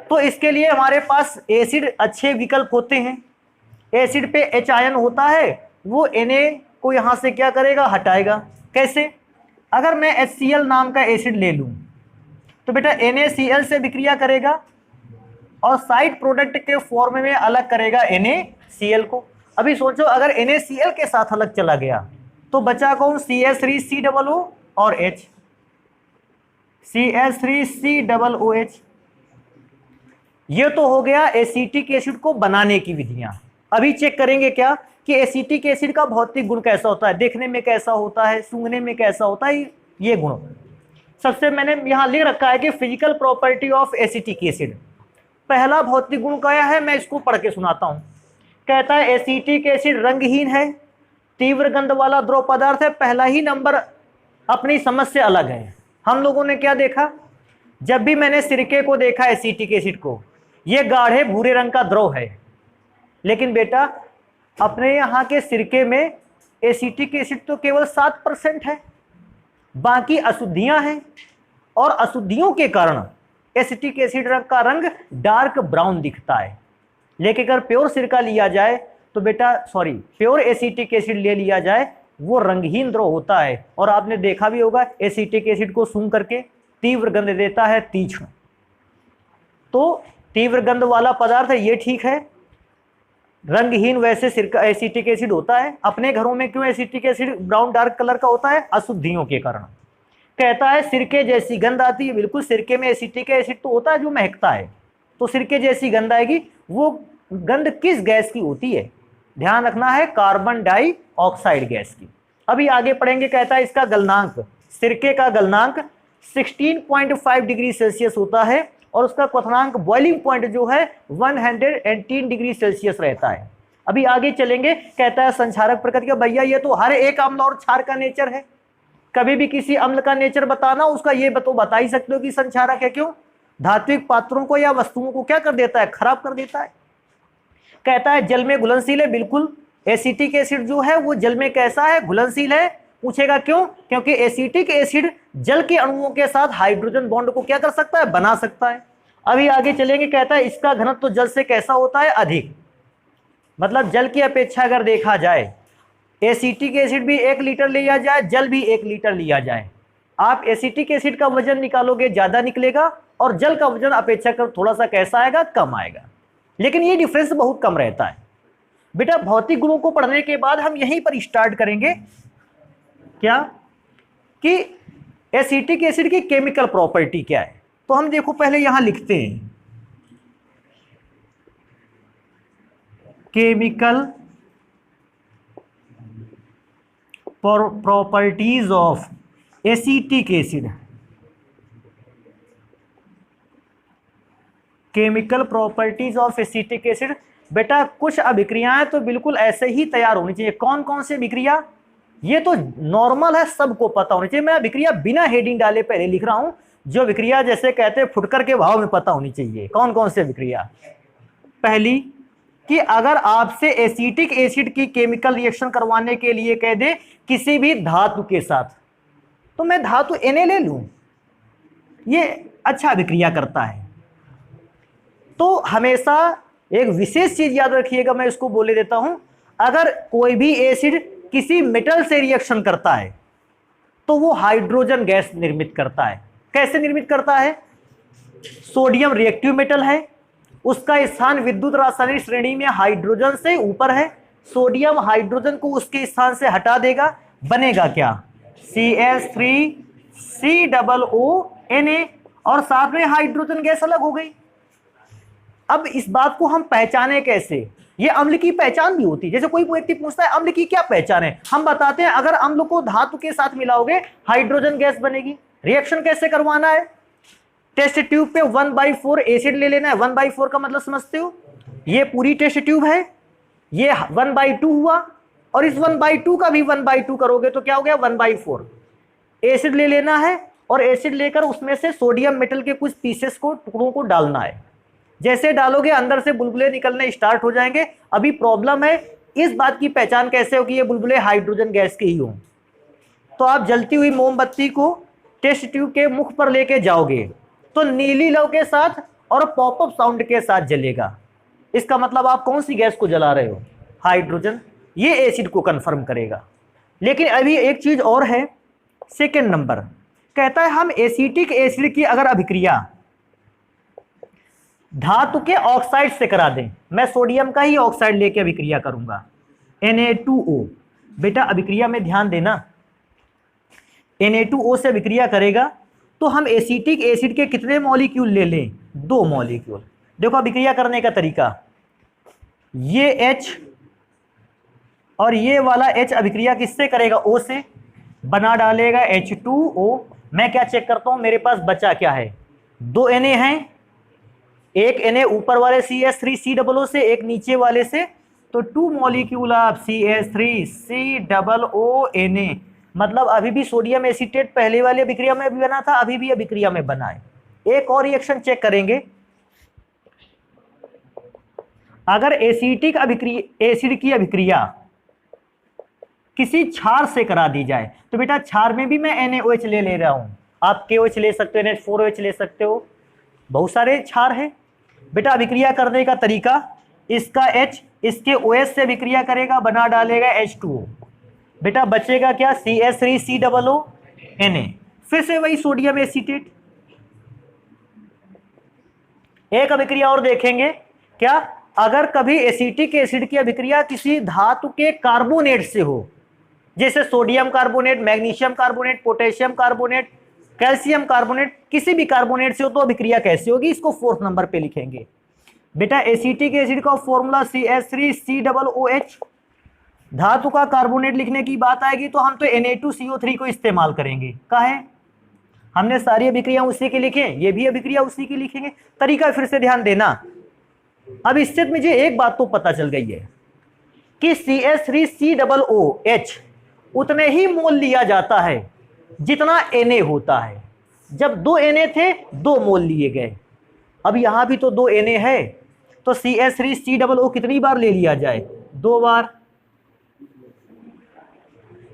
तो इसके लिए हमारे पास एसिड अच्छे विकल्प होते हैं। एसिड पे H आयन होता है, वो Na को यहां से क्या करेगा, हटाएगा। कैसे, अगर मैं HCl नाम का एसिड ले लूं तो बेटा NaCl से विक्रिया करेगा और साइड प्रोडक्ट के फॉर्म में अलग करेगा NaCl को। अभी सोचो अगर NaCl के साथ अलग चला गया तो बचा कौन, CH3COO और H, CH3COOH। ये तो हो गया एसिटिक एसिड को बनाने की विधियां। अभी चेक करेंगे क्या कि एसिटिक एसिड का भौतिक गुण कैसा होता है, देखने में कैसा होता है, सूंघने में कैसा होता है, ये गुण। सबसे मैंने यहां लिख रखा है कि physical property of acetic acid. पहला भौतिक गुण क्या है, मैं इसको पढ़ के सुनाता हूं। कहता है एसिटिक एसिड रंगहीन है, तीव्र गंध वाला द्रव पदार्थ है। पहला ही नंबर अपनी समझ से अलग है। हम लोगों ने क्या देखा, जब भी मैंने सिरके को देखा एसिटिक एसिड को, यह गाढ़े भूरे रंग का द्रव है। लेकिन बेटा अपने यहाँ के सिरके में एसिटिक एसिड तो केवल 7% है, बाकी अशुद्धियां हैं, और अशुद्धियों के कारण एसिटिक एसिड का रंग डार्क ब्राउन दिखता है। लेकिन अगर प्योर सिरका लिया जाए तो बेटा प्योर एसिटिक एसिड ले लिया जाए, वो रंगहीन द्रव होता है। और आपने देखा भी होगा एसिटिक एसिड को सूंघ करके तीव्र गंध देता है, तीक्ष्ण। तो तीव्र गंध वाला पदार्थ है, ये ठीक है। रंगहीन वैसे सिरका एसिटिक एसिड होता है। अपने घरों में क्यों acetic acid brown dark colour का होता है, अशुद्धियों के कारण। कहता है सिरके जैसी गंध आती है। बिल्कुल, सिरके में एसिटिक एसिड तो होता है जो महकता है, तो सिरके जैसी गंध आएगी। वो गंध किस गैस की होती है, ध्यान रखना है, कार्बन डाइऑक्साइड गैस की। अभी आगे पढ़ेंगे। कहता है इसका गलनांक, सिरके का गलनांक 16.5 डिग्री सेल्सियस होता है, और उसका क्वथनांक बॉइलिंग पॉइंट जो है 118 डिग्री सेल्सियस रहता है। अभी आगे चलेंगे। कहता है संक्षारक प्रकृति का, भैया ये तो हर एक अम्ल और क्षार का नेचर है। कभी भी किसी अम्ल का नेचर बताना, उसका ये बता ही सकते हो कि संक्षारक है। क्यों, धात्विक पात्रों को या वस्तुओं को क्या कर देता है, खराब कर देता है। कहता है जल में घुलनशील है। बिल्कुल, एसिटिक एसिड जो है वो जल में कैसा है, घुलनशील है। पूछेगा क्यों, क्योंकि एसिटिक एसिड जल के अणुओं के साथ हाइड्रोजन बॉन्ड को क्या कर सकता है, बना सकता है। अभी आगे चलेंगे। कहता है इसका घनत्व तो जल से कैसा होता है, अधिक। मतलब जल की अपेक्षा अगर देखा जाए, एसिटिक एसिड भी 1 लीटर लिया जाए, जल भी 1 लीटर लिया जाए, आप एसिटिक एसिड का वजन निकालोगे ज्यादा निकलेगा, और जल का वजन अपेक्षाकृत थोड़ा सा कैसा आएगा, कम आएगा। लेकिन ये डिफरेंस बहुत कम रहता है। बेटा भौतिक गुणों को पढ़ने के बाद हम यहीं पर स्टार्ट करेंगे क्या, कि एसिटिक एसिड की केमिकल प्रॉपर्टी क्या है, तो हम देखो पहले यहां लिखते हैं chemical properties of acetic acid. Chemical properties of acetic acid, बेटा कुछ अभिक्रियाएं तो बिल्कुल ऐसे ही तैयार होनी चाहिए। कौन कौन सी अभिक्रिया, ये तो नॉर्मल है, सबको पता होनी चाहिए। मैं अभिक्रिया बिना हेडिंग डाले पहले लिख रहा हूं, जो अभिक्रिया जैसे कहते हैं फुटकर के भाव में पता होनी चाहिए। कौन कौन सी अभिक्रिया, पहली कि अगर आपसे एसिटिक एसिड की केमिकल रिएक्शन करवाने के लिए कह दे किसी भी धातु के साथ, तो मैं धातु Na ले लूं, ये अच्छा अभिक्रिया करता है। तो हमेशा एक विशेष चीज याद रखिएगा, मैं इसको बोले देता हूं, अगर कोई भी एसिड किसी मेटल से रिएक्शन करता है तो वो हाइड्रोजन गैस निर्मित करता है। कैसे निर्मित करता है, सोडियम रिएक्टिव मेटल है, उसका स्थान विद्युत रासायनिक श्रेणी में हाइड्रोजन से ऊपर है, सोडियम हाइड्रोजन को उसके स्थान से हटा देगा, बनेगा क्या, CH3COO और साथ में हाइड्रोजन गैस अलग हो गई। अब इस बात को हम पहचाने कैसे, ये अम्ल की पहचान भी होती है। जैसे कोई व्यक्ति पूछता है अम्ल की क्या पहचान है, हम बताते हैं अगर अम्ल को धातु के साथ मिलाओगे हाइड्रोजन गैस बनेगी। रिएक्शन कैसे करवाना है, टेस्ट ट्यूब पे 1/4 एसिड ले लेना है। 1/4 का मतलब समझते हो, ये पूरी टेस्ट ट्यूब है, ये 1/2 हुआ, और इस 1/2 का भी 1/2 करोगे तो क्या हो गया 1/4। एसिड ले लेना है और एसिड लेकर उसमें से सोडियम मेटल के कुछ पीसेस को, टुकड़ों को डालना है। जैसे डालोगे अंदर से बुलबुले निकलने स्टार्ट हो जाएंगे। अभी प्रॉब्लम है इस बात की पहचान कैसे होगी ये बुलबुले हाइड्रोजन गैस के ही हों। तो आप जलती हुई मोमबत्ती को टेस्ट ट्यूब के मुख पर लेके जाओगे तो नीली लौ के साथ और पॉपअप साउंड के साथ जलेगा। इसका मतलब आप कौन सी गैस को जला रहे हो, हाइड्रोजन। ये एसिड को कंफर्म करेगा। लेकिन अभी एक चीज और है, सेकेंड नंबर कहता है हम एसिटिक एसिड की अगर अभिक्रिया धातु के ऑक्साइड से करा दें, मैं सोडियम का ही ऑक्साइड लेके अभिक्रिया करूंगा Na2O। बेटा अभिक्रिया में ध्यान देना, Na2O से अभिक्रिया करेगा तो हम एसिटिक एसिड के कितने मॉलिक्यूल ले लें, 2 मॉलिक्यूल। देखो अभिक्रिया करने का तरीका, ये H और ये वाला H अभिक्रिया किससे करेगा, O से, बना डालेगा H2O। मैं क्या चेक करता हूं मेरे पास बचा क्या है, 2 Na हैं, एक Na ऊपर वाले CH3COO से, एक नीचे वाले से, तो 2 मॉलिक्यूल ऑफ CH3COONA। मतलब अभी भी सोडियम एसीटेट पहले वाली अभिक्रिया में भी बना था, अभी भी अभिक्रिया में बना है। एक और रिएक्शन चेक करेंगे, अगर एसिटिक एसिड की अभिक्रिया किसी क्षार से करा दी जाए तो बेटा क्षार में भी मैं NaOH ले रहा हूं, आप KOH ले सकते हो, NH4OH ले सकते हो, बहुत सारे क्षार है। बेटा अभिक्रिया करने का तरीका, इसका H इसके OH से अभिक्रिया करेगा, बना डालेगा H2O। बेटा बचेगा क्या, CH3COONA, फिर से वही सोडियम एसीटेट। एक अभिक्रिया और देखेंगे क्या, अगर कभी एसिटिक एसिड की अभिक्रिया किसी धातु के कार्बोनेट से हो, जैसे sodium carbonate, magnesium carbonate, potassium carbonate, calcium carbonate, किसी भी कार्बोनेट से हो तो अभिक्रिया कैसे होगी, इसको 4th नंबर पे लिखेंगे। बेटा एसिटिक एसिड का फॉर्मूला CH3COOH। धातु का कार्बोनेट लिखने की बात आएगी तो हम तो Na2CO3 को इस्तेमाल करेंगे। काहे, हमने सारी अभिक्रिया उसी की लिखे, ये भी अभिक्रिया उसी की लिखेंगे। तरीका फिर से ध्यान देना। अब इससे मुझे एक बात तो पता चल गई है कि CH3COOH उतने ही मोल लिया जाता है जितना Na होता है। जब 2 Na थे 2 मोल लिए गए, अब यहां भी तो 2 Na है, तो CH3COO कितनी बार ले लिया जाए, 2 बार।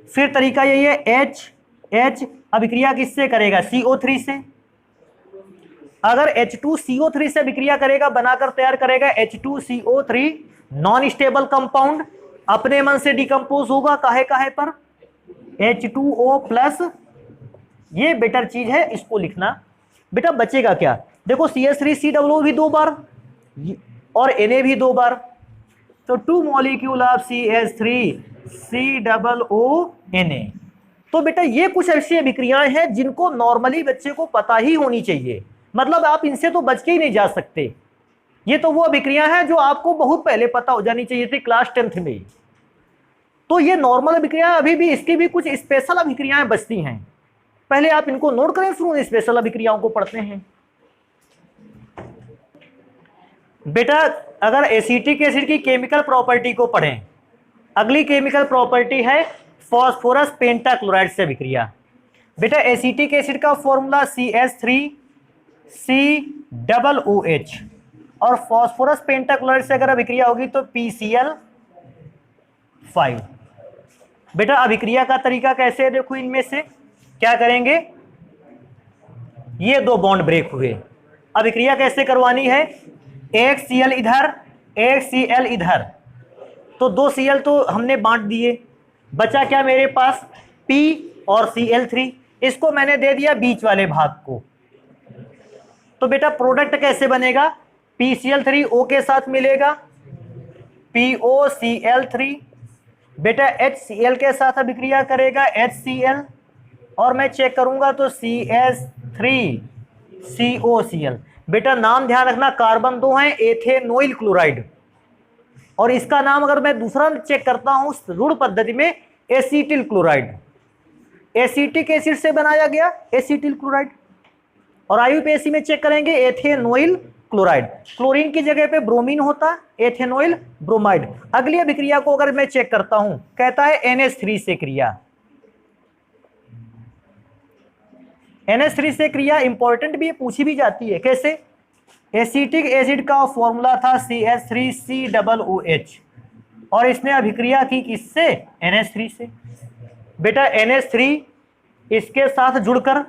फिर तरीका यही है, H अभिक्रिया किससे करेगा, CO3 से। अगर H2CO3 से अभिक्रिया करेगा, बनाकर तैयार करेगा H2CO3, नॉन स्टेबल कंपाउंड, अपने मन से डिकम्पोज होगा, काहे काहे पर, H2O+। ये बेटर चीज है, इसको लिखना। बेटा बचेगा क्या, देखो CH3COO भी 2 बार और Na भी 2 बार, तो 2 मॉलिक्यूल ऑफ CH3COONA। तो बेटा ये कुछ ऐसी अभिक्रियाएं हैं जिनको नॉर्मली बच्चे को पता ही होनी चाहिए, मतलब आप इनसे तो बच के ही नहीं जा सकते। ये तो वो अभिक्रियाएं हैं जो आपको बहुत पहले पता हो जानी चाहिए थी क्लास 10th में। तो ये नॉर्मल अभिक्रियाएं अभी भी, इसकी भी कुछ स्पेशल अभिक्रियाएं बचती हैं, पहले आप इनको नोट करें, फिर उन स्पेशल अभिक्रियाओं को पढ़ते हैं। बेटा अगर एसिटिक एसिड की केमिकल प्रॉपर्टी को पढ़ें, अगली केमिकल प्रॉपर्टी है फास्फोरस पेंटाक्लोराइड से अभिक्रिया। बेटा एसिटिक एसिड का फॉर्मूला CH3COOH, और फास्फोरस पेंटाक्लोराइड से अगर अभिक्रिया होगी तो PCl5। बेटा अभिक्रिया का तरीका कैसे है, देखो इनमें से क्या करेंगे, ये दो बॉन्ड ब्रेक हुए, अभिक्रिया कैसे करवानी है, एक Cl इधर एक Cl इधर, तो दो Cl तो हमने बांट दिए, बचा क्या मेरे पास P और Cl3, इसको मैंने दे दिया बीच वाले भाग को। तो बेटा प्रोडक्ट कैसे बनेगा, PCl3O के साथ मिलेगा POCl3, बेटा HCl के साथ अभिक्रिया करेगा HCl, और मैं चेक करूंगा तो CH3COCl। बेटा नाम ध्यान रखना, कार्बन दो हैं, एथेनोइल क्लोराइड, और इसका नाम अगर मैं दूसरा चेक करता हूं ऋण पद्धति में, एसिटिल क्लोराइड, एसिटिक एसिड से बनाया गया एसिटिल क्लोराइड। और IUPAC में चेक करेंगे एथेनोइल क्लोराइड, क्लोरीन की जगह पे ब्रोमीन होता, एथेनोइल ब्रोमाइड। अगली अभिक्रिया को अगर मैं चेक करता हूं, कहता है NH3 से क्रिया, NH3 से क्रिया इंपॉर्टेंट भी है, पूछी भी जाती है, कैसे, एसिटिक एसिड का फॉर्मूला था CH3COOH, और इसने अभिक्रिया की किससे, NH3 से। बेटा NH3 इसके साथ जुड़कर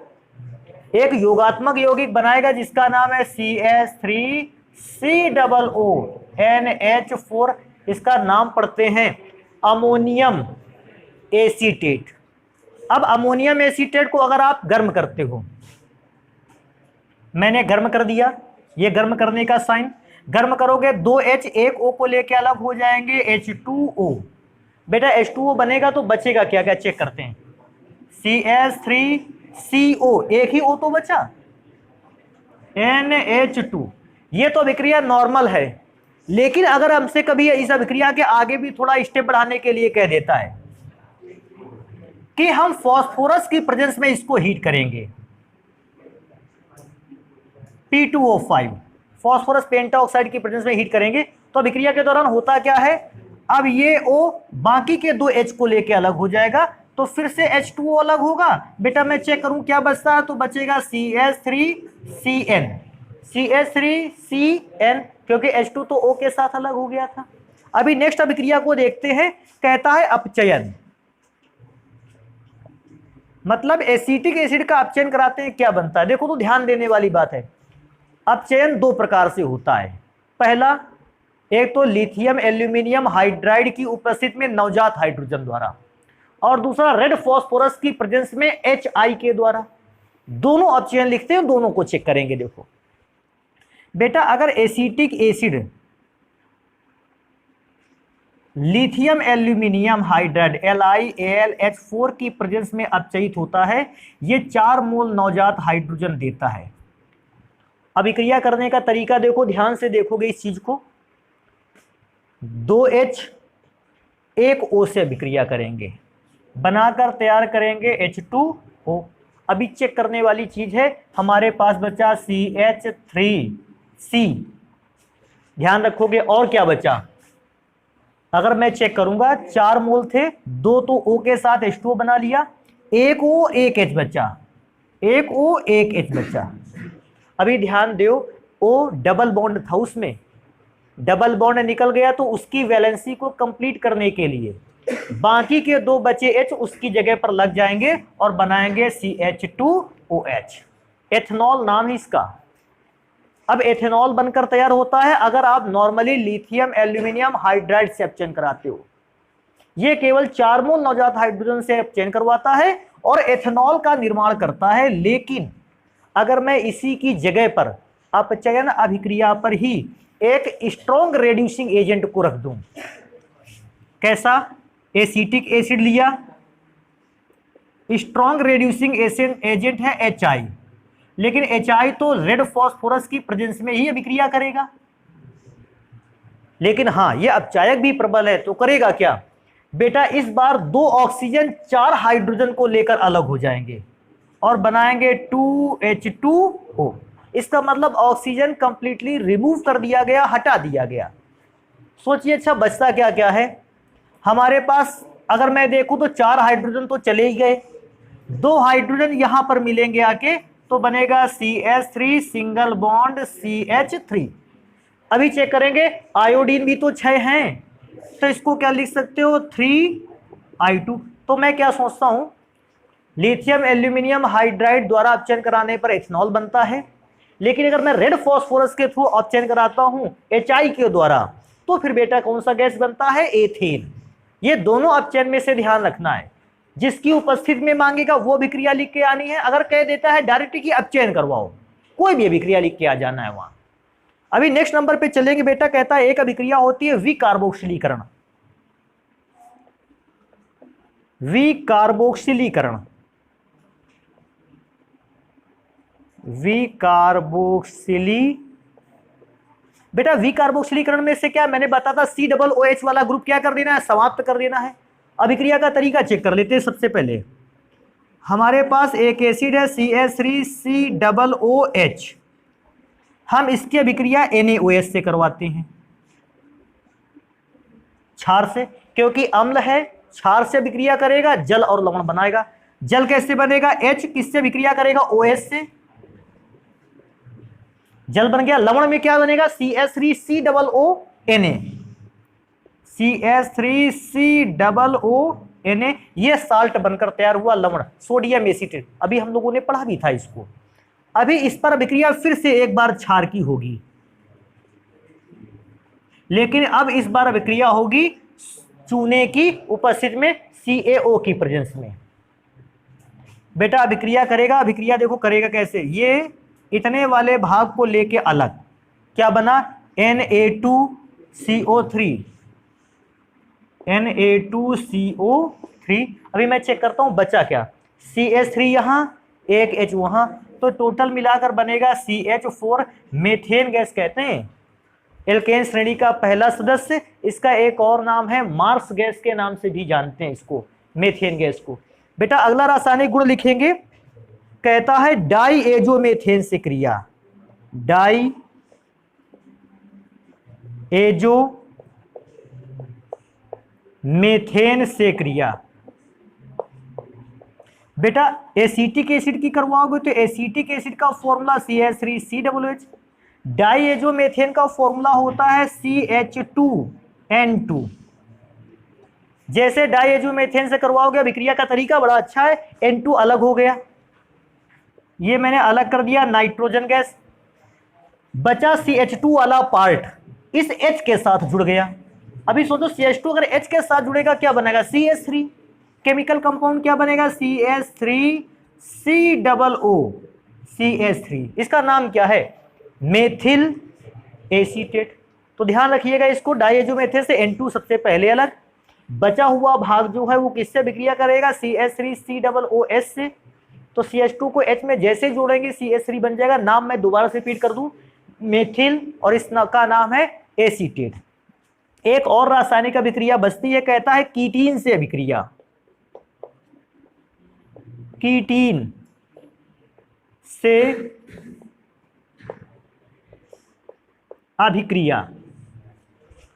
एक योगात्मक यौगिक बनाएगा जिसका नाम है CH3COONH4, इसका नाम पढ़ते हैं अमोनियम एसीटेट। अब अमोनियम एसीटेट को अगर आप गर्म करते हो, मैंने गर्म कर दिया, ये गर्म करने का साइन, गर्म करोगे 2H 1O को लेके अलग हो जाएंगे H2O। बेटा H2O बनेगा तो बचेगा क्या क्या चेक करते हैं, CH3CO, एक ही O तो बचा, NH2। ये तो अभिक्रिया नॉर्मल है, लेकिन अगर हमसे कभी इस अभिक्रिया के आगे भी थोड़ा स्टेप बढ़ाने के लिए कह देता है कि हम फास्फोरस की प्रेजेंस में इसको हीट करेंगे, P2O5, फास्फोरस पेंटाऑक्साइड की प्रेजेंस में हीट करेंगे, तो अभिक्रिया के दौरान होता क्या है, अब ये O बाकी के दो H को लेके अलग हो जाएगा, तो फिर से H2O अलग होगा। बेटा मैं चेक करूं क्या बचता है, तो बचेगा CH3CN, CH3CN, क्योंकि H2 तो O के साथ अलग हो गया था। अभी नेक्स्ट अभिक्रिया को देखते हैं, कहता है अपचयन, मतलब एसिटिक एसिड का अपचयन कराते हैं, क्या बनता है, देखो तो ध्यान देने वाली बात है। अपचयन दो प्रकार से होता है, पहला एक तो लिथियम एल्यूमिनियम हाइड्राइड की उपस्थिति में नवजात हाइड्रोजन द्वारा, और दूसरा रेड फास्फोरस की प्रेजेंस में HI के द्वारा। दोनों अपचयन लिखते हैं, दोनों को चेक करेंगे। देखो बेटा अगर acetic acid lithium aluminium hydride LiAlH4 की प्रेजेंस में अपचयित होता है, ये 4 मोल नवजात हाइड्रोजन देता है। अभिक्रिया करने का तरीका देखो, ध्यान से देखोगे इस चीज को, 2H 1O से अभिक्रिया करेंगे, बनाकर तैयार करेंगे H2O। अभी चेक करने वाली चीज है, हमारे पास बचा CH3C, ध्यान रखोगे, और क्या बचा, अगर मैं चेक करूंगा 4 मोल थे, 2 तो O के साथ H2O बना लिया, 1 O 1 H बचा, 1 O 1 H बचा। अभी ध्यान दो, O डबल बॉन्ड था, उसमें डबल बॉन्ड निकल गया, तो उसकी वैलेंसी को कंप्लीट करने के लिए बाकी के 2 बचे H उसकी जगह पर लग जाएंगे और बनाएंगे CH2OH, एथेनॉल नाम है इसका। अब एथेनॉल बनकर तैयार होता है अगर आप नॉर्मली लिथियम एल्यूमिनियम हाइड्राइड से अपचयन कराते हो। ये केवल 4 मोल नवजात हाइड्रोजन से अपचयन करवाता है और एथेनॉल का निर्माण करता है। लेकिन अगर मैं इसी की जगह पर अपचयन अभिक्रिया पर ही एक स्ट्रॉन्ग रेड्यूसिंग एजेंट को रख दूं, कैसा, एसिटिक एसिड लिया, स्ट्रॉन्ग रेड्यूसिंग एजेंट है HI, लेकिन HI तो रेड फॉस्फोरस की प्रेजेंस में ही अभिक्रिया करेगा। लेकिन हाँ, ये अपचायक भी प्रबल है, तो करेगा क्या बेटा, इस बार 2 ऑक्सीजन 4 हाइड्रोजन को लेकर अलग हो जाएंगे और बनाएंगे 2H2O। इसका मतलब ऑक्सीजन कंप्लीटली रिमूव कर दिया गया, हटा दिया गया। सोचिए अच्छा बचता क्या क्या है हमारे पास। अगर मैं देखूं तो 4 हाइड्रोजन तो चले ही गए, 2 हाइड्रोजन यहां पर मिलेंगे आके, तो बनेगा CH3 सिंगल बॉन्ड CH3। अभी चेक करेंगे, आयोडीन भी तो 6 हैं, तो इसको क्या लिख सकते हो 3I2। तो मैं क्या सोचता हूं, लिथियम एल्यूमिनियम हाइड्राइड द्वारा अपचयन कराने पर एथेनॉल बनता है, लेकिन अगर मैं रेड फॉस्फोरस के थ्रू अपचयन कराता हूं HI के द्वारा, तो फिर बेटा कौन सा गैस बनता है, एथेन। ये दोनों अपचयन में से ध्यान रखना है, जिसकी उपस्थिति में मांगेगा वो अभिक्रिया लिख के आनी है। अगर कह देता है डायरेक्ट की अपचयन करवाओ, कोई भी अभिक्रिया लिख के आ जाना है वहां। अभी नेक्स्ट नंबर पे चलेंगे बेटा, कहता है एक अभिक्रिया होती है विकार्बोक्सिलीकरण। विकार्बोक्सिलीकरण, विकार्बोक्सिली बेटा विकार्बोक्सिलीकरण में से क्या मैंने बताया था, COOH वाला ग्रुप क्या कर देना है, समाप्त कर देना है। अभिक्रिया का तरीका चेक कर लेते हैं। सबसे पहले हमारे पास एक एसिड है CH3COOH, हम इसकी अभिक्रिया NaOH से करवाते हैं, क्षार से, क्योंकि अम्ल है, क्षार से अभिक्रिया करेगा, जल और लवण बनाएगा। जल कैसे बनेगा, H किससे अभिक्रिया करेगा, OH से, जल बन गया। लवण में क्या बनेगा, CH3COONA, CH3COONA, ये साल्ट बनकर तैयार हुआ लवण, सोडियम एसीटेट। अभी हम लोगों ने पढ़ा भी था इसको। अभी इस पर अभिक्रिया फिर से एक बार क्षार की होगी, लेकिन अब इस बार अभिक्रिया होगी चूने की उपस्थिति में, CaO की प्रेजेंस में। बेटा अभिक्रिया करेगा, अभिक्रिया देखो करेगा कैसे, ये इतने वाले भाग को लेके अलग, क्या बना, Na2CO3, Na2CO3। अभी मैं चेक करता हूं बचा क्या, CH3 यहां, एक H वहां, तो टोटल मिलाकर बनेगा CH4। मेथेन गैस कहते हैं, एल्केन श्रेणी का पहला सदस्य। इसका एक और नाम है मार्स गैस के नाम से भी जानते हैं इसको, मेथेन गैस को। बेटा अगला रासायनिक गुण लिखेंगे, कहता है डाई एजोमेथेन से क्रिया, डाई एजो मेथेन से क्रिया। बेटा एसिटिक एसिड की करवाओगे तो एसिटिक एसिड का फॉर्मूला CH3COOH, डाई एजोमेथेन का फॉर्मूला होता है CH2N2। जैसे डाई एजोमेथेन से करवाओगे, अभिक्रिया का तरीका बड़ा अच्छा है, N2 अलग हो गया, ये मैंने अलग कर दिया, नाइट्रोजन गैस। बचा CH2 वाला पार्ट, इस H के साथ जुड़ गया। अभी सोचो CH2 अगर H के साथ जुड़ेगा क्या बनेगा, CH3। केमिकल कंपाउंड क्या बनेगा, CH3COO, CH3। इसका नाम क्या है, मेथिल एसीटेट। तो ध्यान रखिएगा इसको, डाइएजोमेथेन से N2 सबसे पहले अलग, बचा हुआ भाग जो है वो किससे अभिक्रिया करेगा, CH3COOH से। तो CH2 को H में जैसे जोड़ेंगे CH3 बन जाएगा। नाम मैं दोबारा से रिपीट कर दूं, मेथिल, और इसका नाम है एसीटेट। एक और रासायनिक अभिक्रिया बचती है, कहता है कीटीन से अभिक्रिया, कीटीन से अभिक्रिया।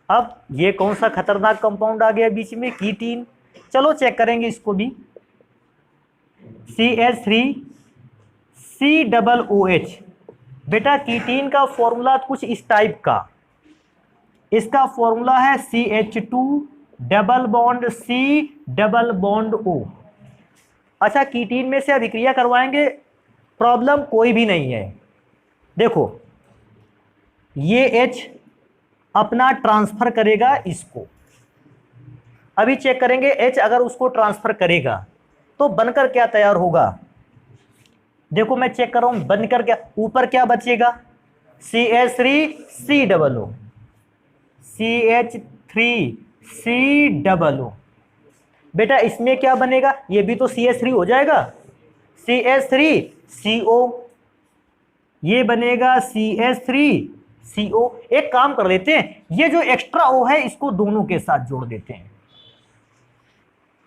अब ये कौन सा खतरनाक कंपाउंड आ गया बीच में, कीटीन। चलो चेक करेंगे इसको भी, CH3COOH। बेटा कीटीन का फॉर्मूला कुछ इस टाइप का, इसका फॉर्मूला है CH2 double bond C double bond O। अच्छा कीटीन में से अभिक्रिया करवाएंगे, प्रॉब्लम कोई भी नहीं है। देखो ये H अपना ट्रांसफर करेगा इसको, अभी चेक करेंगे H अगर उसको ट्रांसफर करेगा तो बनकर क्या तैयार होगा। देखो मैं चेक कर रहा हूं, बनकर क्या, ऊपर क्या बचेगा, CH3COO, CH3COO। बेटा इसमें क्या बनेगा, ये भी तो CH3 हो जाएगा, CH3CO, ये बनेगा CH3CO। एक काम कर लेते हैं, ये जो एक्स्ट्रा O है इसको दोनों के साथ जोड़ देते हैं।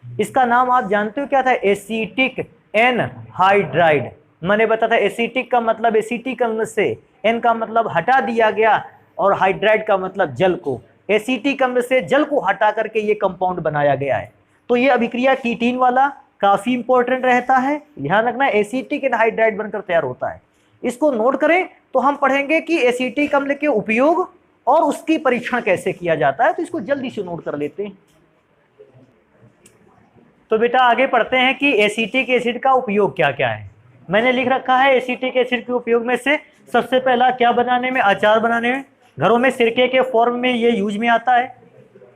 इसका नाम आप जानते हो क्या था, एसीटिक एनहाइड्राइड। मैंने बताया था एसीटिक का मतलब एसीटिक अम्ल से, एन का मतलब हटा दिया गया और हाइड्राइड का मतलब जल को, एसीटिक अम्ल से जल को हटा करके ये कंपाउंड बनाया गया है। तो ये अभिक्रिया कीटीन वाला काफी इंपॉर्टेंट रहता है, ध्यान रखना, एसीटिक एनहाइड्राइड बनकर तैयार होता है। इसको नोट करें तो हम पढ़ेंगे कि एसीटिक अम्ल के उपयोग और उसकी परीक्षण कैसे किया जाता है, तो इसको जल्दी से नोट कर लेते हैं। तो बेटा आगे पढ़ते हैं कि एसीटिक एसिड का उपयोग क्या क्या है। मैंने लिख रखा है एसीटिक एसिड के उपयोग में से सबसे पहला क्या बनाने में, अचार बनाने में, घरों में सिरके के फॉर्म में ये यूज में आता है।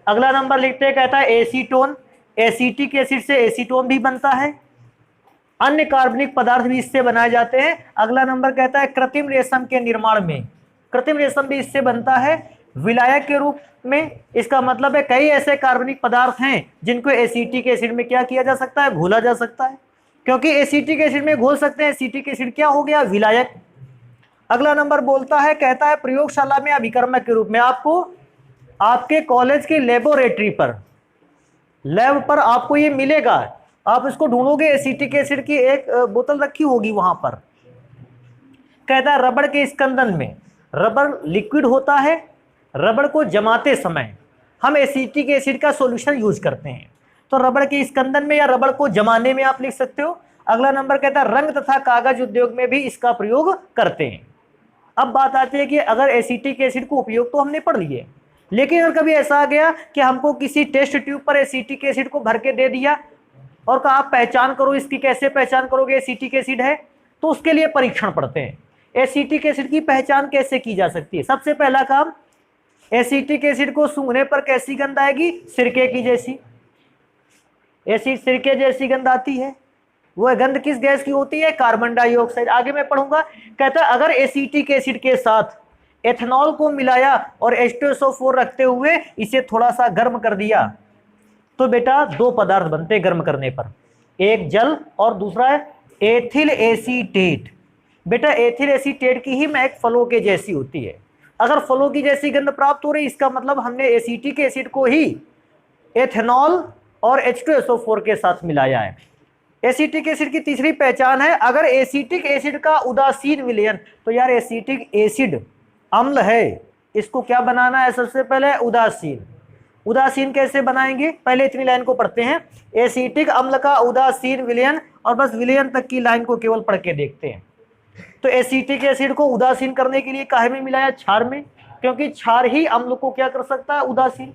अगला नंबर लिखते हैं, कहता है एसीटोन, एसीटिक एसिड से एसीटोन भी बनता है, अन्य कार्बनिक पदार्थ भी इससे बनाए जाते हैं। अगला नंबर कहता है कृत्रिम रेशम के निर्माण में, कृत्रिम रेशम भी इससे बनता है विलायक के रूप में। इसका मतलब है कई ऐसे कार्बनिक पदार्थ हैं जिनको एसीटिक एसिड में क्या किया जा सकता है, घोला जा सकता है, क्योंकि एसीटिक एसिड में घोल सकते हैं। एसीटिक एसिड क्या हो गया, विलायक। अगला नंबर बोलता है, कहता है प्रयोगशाला में अभिकर्मक के रूप में, आपको आपके कॉलेज की लेबोरेटरी पर, लैब पर आपको ये मिलेगा, आप इसको ढूंढोगे, एसीटिक एसिड की एक बोतल रखी होगी वहां पर। कहता है रबड़ के स्कंदन में, रबड़ लिक्विड होता है, रबड़ को जमाते समय हम एसीटिक एसिड का सॉल्यूशन यूज करते हैं, तो रबड़ के स्कंदन में या रबड़ को जमाने में आप लिख सकते हो। अगला नंबर कहता है रंग तथा कागज उद्योग में भी इसका प्रयोग करते हैं। अब बात आती है कि अगर एसीटिक एसिड को उपयोग तो हमने पढ़ लिए, लेकिन अगर कभी ऐसा आ गया कि हमको किसी टेस्ट ट्यूब पर एसीटिक एसिड को भर के दे दिया और कहा आप पहचान करो, इसकी कैसे पहचान करोगे एसीटिक एसिड है, तो उसके लिए परीक्षण पढ़ते हैं। एसीटिक एसिड की पहचान कैसे की जा सकती है, सबसे पहला काम, एसीटिक एसिड को सूंघने पर कैसी गंध आएगी, सिरके की जैसी, एसिड सिरके जैसी गंध आती है। वह गंध किस गैस की होती है, कार्बन डाइऑक्साइड। आगे मैं पढ़ूंगा, कहता है अगर एसीटिक एसिड के साथ एथेनॉल को मिलाया और H2SO4 रखते हुए इसे थोड़ा सा गर्म कर दिया, तो बेटा दो पदार्थ बनते गर्म करने पर, एक जल और दूसरा है एथिल एसीटेट। बेटा एथिल एसीटेट की ही महक फलों के जैसी होती है। अगर फलों की जैसी गंध प्राप्त हो रही, इसका मतलब हमने एसीटिक एसिड को ही एथेनॉल और H2SO4 के साथ मिलाया है। एसीटिक एसिड की तीसरी पहचान है, अगर एसीटिक एसिड का उदासीन विलयन, तो यार एसीटिक एसिड अम्ल है, इसको क्या बनाना है, सबसे पहले उदासीन। उदासीन कैसे बनाएंगे, पहले इतनी लाइन को पढ़ते हैं, एसीटिक अम्ल का उदासीन विलयन, और बस विलयन तक की लाइन को केवल पढ़ के देखते हैं। तो एसीटिक एसिड को उदासीन करने के लिए काहे में मिलाया, क्षार में, क्योंकि क्षार ही अम्ल को क्या कर सकता है, उदासीन।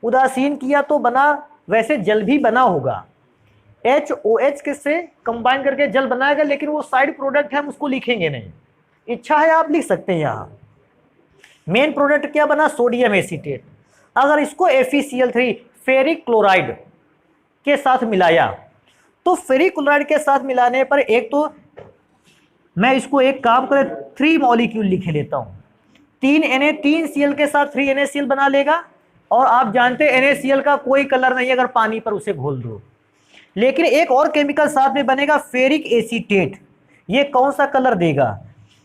उदासीन किया तो बना, वैसे जल भी बना होगा, HOH किससे कंबाइन करके जल बनाएगा, लेकिन वो साइड प्रोडक्ट है, हम उसको लिखेंगे नहीं, इच्छा है आप लिख सकते हैं। यहाँ मेन प्रोडक्ट क्या बना, सोडियम एसीटेट। अगर इसको FeCl3 फेरिक क्लोराइड के साथ मिलाया, तो फेरिक क्लोराइड के साथ मिलाने पर एक तो मैं इसको एक काम करे 3 मॉलिक्यूल लिख लेता हूं, 3Na 3Cl के साथ 3NaCl बना लेगा, और आप जानते हैं NaCl का कोई कलर नहीं अगर पानी पर उसे घोल दो। लेकिन एक और केमिकल साथ में बनेगा फेरिक एसीटेट, ये कौन सा कलर देगा,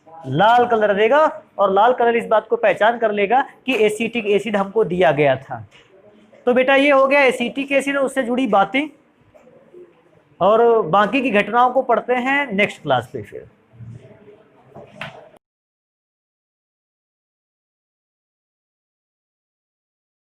लाल कलर देगा, और लाल कलर इस बात को पहचान कर लेगा कि एसीटिक एसिड हमको दिया गया था। तो बेटा ये हो गया एसीटिक एसिड और उससे जुड़ी बातें, और बाकी की घटनाओं को पढ़ते हैं नेक्स्ट क्लास पे फिर।